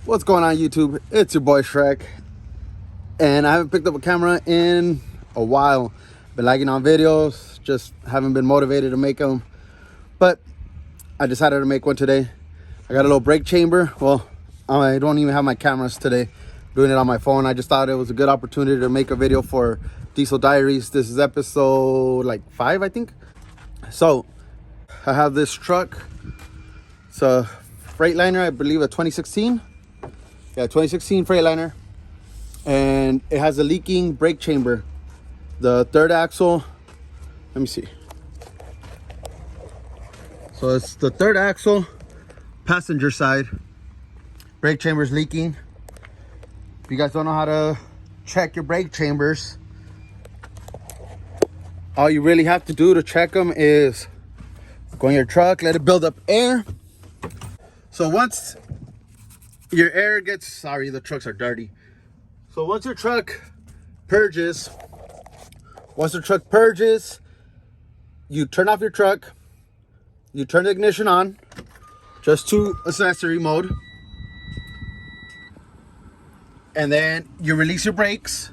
What's going on, YouTube? It's your boy Shrek, and I haven't picked up a camera in a while. Been lagging on videos, just haven't been motivated to make them, but I decided to make one today. I got a little brake chamber. Well, I don't even have my cameras today, doing it on my phone. I just thought it was a good opportunity to make a video for Diesel Diaries. This is episode like 5, I think. So I have this truck. It's a Freightliner, I believe, a 2016. Yeah, 2016 Freightliner, and it has a leaking brake chamber. The third axle, let me see. So it's the third axle, passenger side. Brake chamber's leaking. If you guys don't know how to check your brake chambers, all you really have to do to check them is go in your truck, let it build up air. So once your air gets, sorry, the trucks are dirty. So once your truck purges, you turn off your truck, you turn the ignition on, just to accessory mode, and then you release your brakes.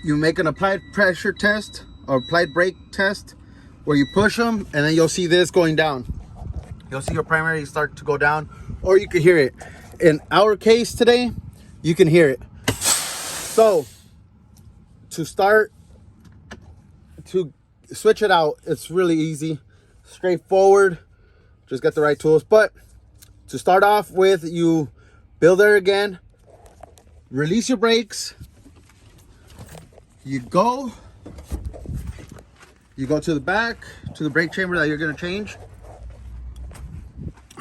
You make an applied pressure test or applied brake test where you push them, and then you'll see this going down. You'll see your primary start to go down, or you can hear it. In our case today, you can hear it. So to switch it out, it's really easy, straightforward. Just get the right tools. But to start off with, you build air again, release your brakes, you go to the back, to the brake chamber that you're gonna change.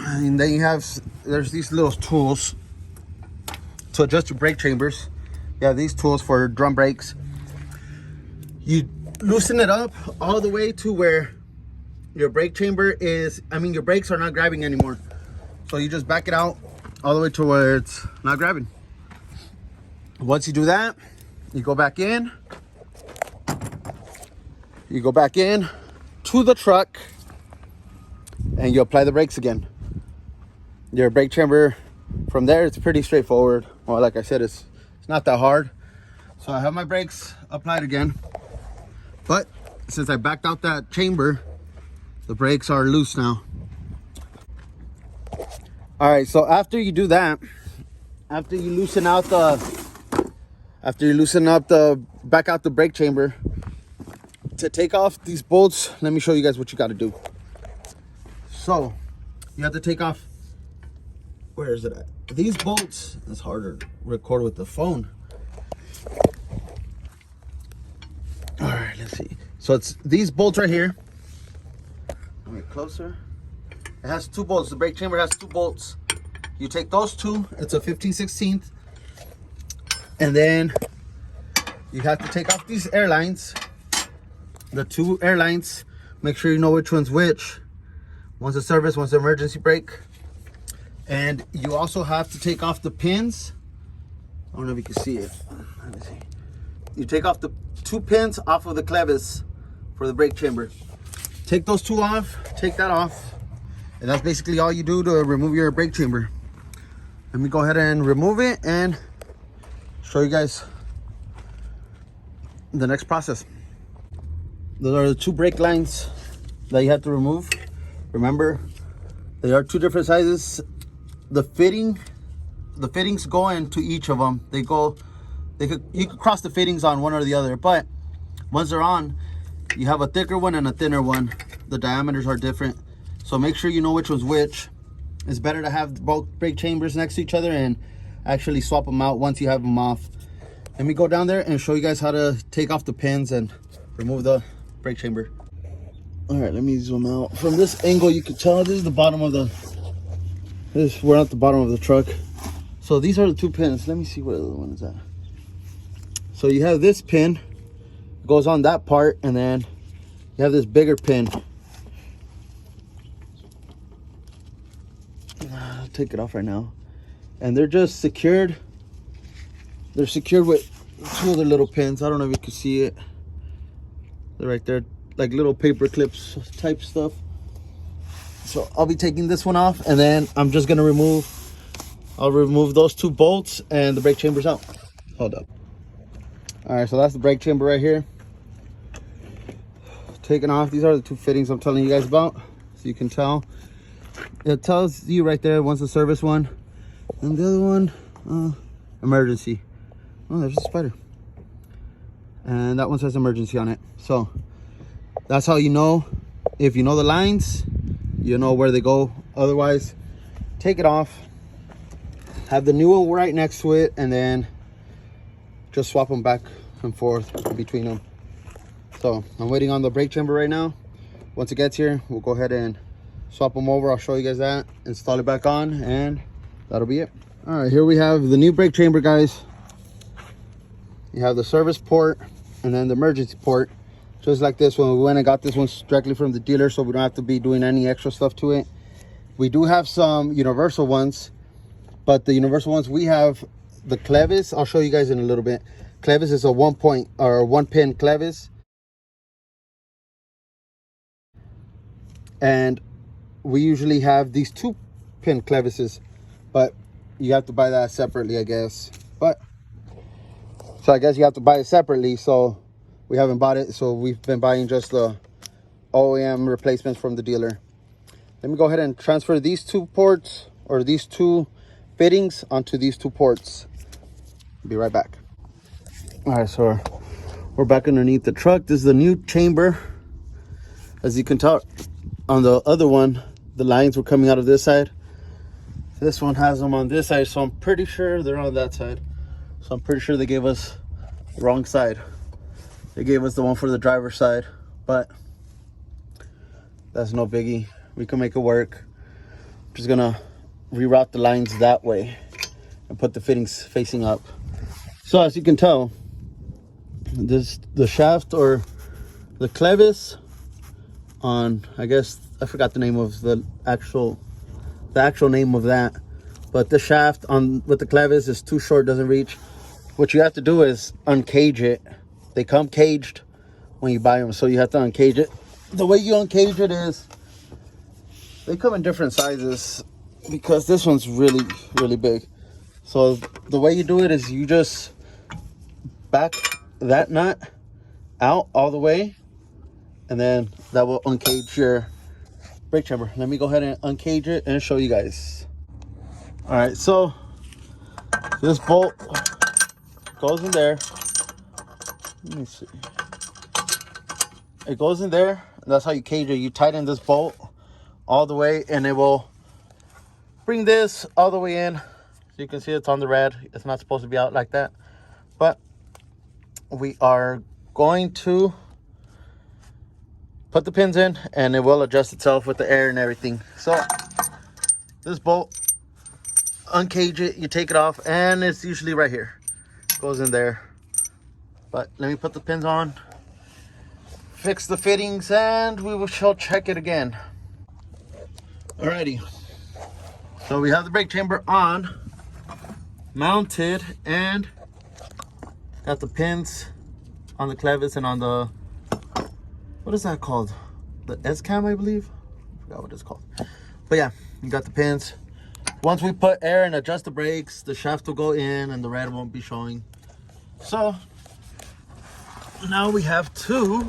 And then there's these little tools to adjust your brake chambers. You have these tools for drum brakes. You loosen it up all the way to where your brake chamber is, your brakes are not grabbing anymore. So you just back it out all the way to where it's not grabbing. Once you do that, you go back in. You go back in to the truck and you apply the brakes again. Your brake chamber, from there, it's pretty straightforward. Well, like I said, it's not that hard. So I have my brakes applied again, but since I backed out that chamber, the brakes are loose now. All right, so after you do that, after you loosen up the back out the brake chamber, to take off these bolts, let me show you guys what you got to do. So you have to take off, where is it at? These bolts, it's harder to record with the phone. All right, let's see. So it's these bolts right here. Let me get closer. It has 2 bolts. The brake chamber has 2 bolts. You take those 2, it's a 15/16. And then you have to take off these air lines. The 2 air lines, make sure you know which one's which. One's a service, one's an emergency brake. And you also have to take off the pins. I don't know if you can see it. Let me see. You take off the 2 pins off of the clevis for the brake chamber. Take those 2 off, take that off. And that's basically all you do to remove your brake chamber. Let me go ahead and remove it and show you guys the next process. Those are the 2 brake lines that you have to remove. Remember, they are 2 different sizes. The fittings go into each of them. You could cross the fittings on one or the other, but once they're on, you have a thicker one and a thinner one. The diameters are different, so make sure you know which one's which. It's better to have both brake chambers next to each other and actually swap them out once you have them off. Let me go down there and show you guys how to take off the pins and remove the brake chamber. All right, let me zoom out. From this angle, you can tell this is the bottom of we're at the bottom of the truck. So these are the 2 pins. Let me see where the other one is at. So you have this pin, goes on that part, and then you have this bigger pin. I'll take it off right now. And they're just secured. They're secured with 2 other little pins. I don't know if you can see it. They're right there, like little paper clips type stuff. So I'll be taking this one off, and then I'm just gonna remove I'll remove those 2 bolts and the brake chamber's out. Hold up. All right, so that's the brake chamber right here. Taken off. These are the 2 fittings I'm telling you guys about, so you can tell. It tells you right there, one's the service one, and the other one, emergency. Oh, there's a spider. And that one says emergency on it. So that's how you know. If you know the lines, you know where they go. Otherwise, take it off. Have the new one right next to it, and then just swap them back and forth between them. So I'm waiting on the brake chamber right now. Once it gets here, we'll go ahead and swap them over. I'll show you guys that, install it back on, and that'll be it. All right, here we have the new brake chamber, guys. You have the service port and then the emergency port, just like this one. We went and got this one directly from the dealer, so we don't have to be doing any extra stuff to it. We do have some universal ones, but the universal ones we have, the clevis, I'll show you guys in a little bit. Clevis is a 1-pin clevis, and we usually have these 2-pin clevises, but you have to buy that separately, I guess. But so I guess you have to buy it separately, so we haven't bought it. So we've been buying just the OEM replacements from the dealer. Let me go ahead and transfer these 2 ports, or these 2 fittings, onto these 2 ports. Be right back. All right, so we're back underneath the truck. This is the new chamber. As you can tell, on the other one, the lines were coming out of this side. This one has them on this side, so I'm pretty sure they're on that side. So I'm pretty sure they gave us the wrong side. They gave us the one for the driver's side, but that's no biggie. We can make it work. I'm just gonna reroute the lines that way and put the fittings facing up. So as you can tell, the shaft, or the clevis on, I guess I forgot the name of the actual name of that, but the shaft on with the clevis is too short, doesn't reach. What you have to do is uncage it. They come caged when you buy them, so you have to uncage it. The way you uncage it is, they come in different sizes, because this one's really big. So the way you do it is you just back that nut out all the way, and then that will uncage your brake chamber. Let me go ahead and uncage it and show you guys. All right, so this bolt goes in there. Let me see. It goes in there, and that's how you cage it. You tighten this bolt all the way, and it will bring this all the way in. So you can see it's on the red. It's not supposed to be out like that, but we are going to put the pins in, and it will adjust itself with the air and everything. So this bolt, uncage it, you take it off, and it's usually right here. Goes in there. But let me put the pins on, fix the fittings, and we shall check it again. Alrighty. So we have the brake chamber on, mounted, and got the pins on the clevis and on the, what is that called? The S-cam, I believe. I forgot what it's called. But yeah, you got the pins. Once we put air and adjust the brakes, the shaft will go in and the red won't be showing. So now we have to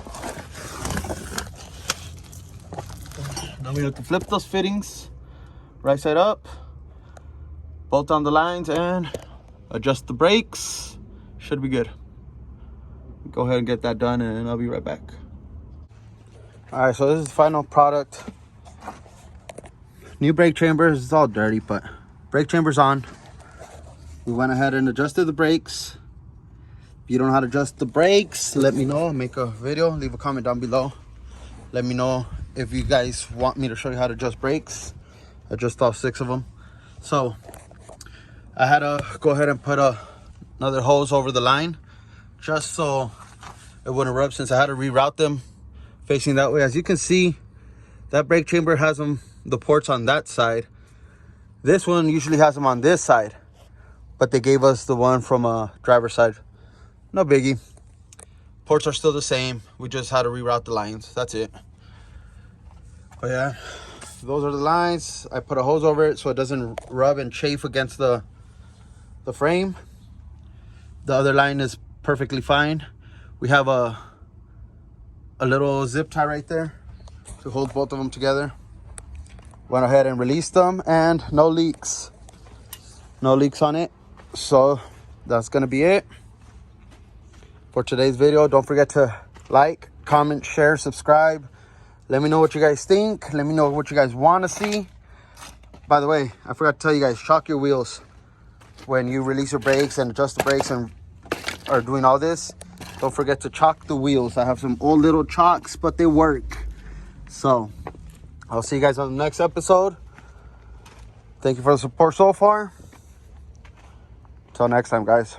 flip those fittings right side up, bolt on the lines, and adjust the brakes. Should be good. Go ahead and get that done, and I'll be right back. All right, so this is the final product. New brake chambers. It's all dirty, but brake chamber's on. We went ahead and adjusted the brakes. If you don't know how to adjust the brakes, let me know. Make a video, leave a comment down below. Let me know if you guys want me to show you how to adjust brakes. Adjust all 6 of them. So I had to go ahead and put another hose over the line, just so it wouldn't rub, since I had to reroute them facing that way. As you can see, that brake chamber has them, the ports on that side. This one usually has them on this side, but they gave us the one from driver's side. No biggie. Ports are still the same. We just had to reroute the lines. That's it. But yeah, those are the lines. I put a hose over it so it doesn't rub and chafe against the frame. The other line is perfectly fine. We have a little zip tie right there to hold both of them together. Went ahead and released them, and no leaks. No leaks on it. So that's gonna be it for today's video. Don't forget to like, comment, share, subscribe. Let me know what you guys think. Let me know what you guys want to see. By the way, I forgot to tell you guys, shock your wheels when you release your brakes and adjust the brakes and are doing all this. Don't forget to chock the wheels. I have some old little chocks, but they work. So I'll see you guys on the next episode. Thank you for the support so far. Till next time, guys.